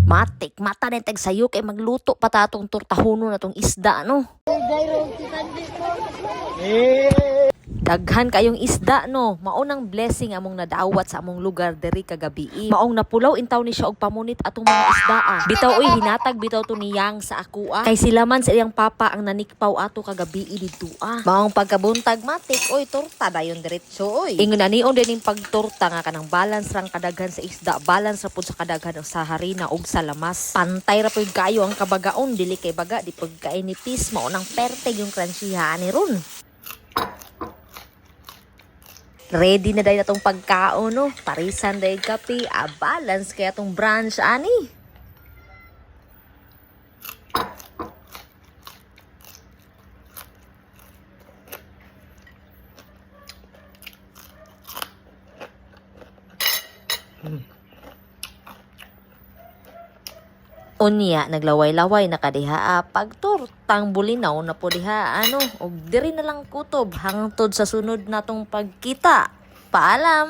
Matik, mata na tag sayo kay magluto pa tatong tortahuno na tong isda, no? Daghan kayong isda, no? Maunang blessing among nadawat sa among lugar diri kagabi. Maong napulaw intaw ni siya og pamunit atong mga isdaa. Bitaw oy, hinatag bitaw to niyang sa akua. Kay sila man sa iyang papa ang nanikpaw ato kagabi dito. Maong pagkabuntag matik, oy, torta dayon diretso, oy. Ingon na niong din pagtorta nga kanang balance rang kadaghan sa isda, balance ra pud sa kadaghan sa harina ug sa lamas. Pantay ra pud kayo ang kabagaon, dili kay baga, di pud kay nipis, maunang perte yung crunchyhan ni ron. Ready na dahil itong pagkaon, no? Parisan dahil kape, balance kaya itong brunch, ani. Unya, naglaway-laway na kadiha, pagturtang bulinaw na po diha, og diri na lang kutob, hangtod sa sunod natong pagkita. Paalam!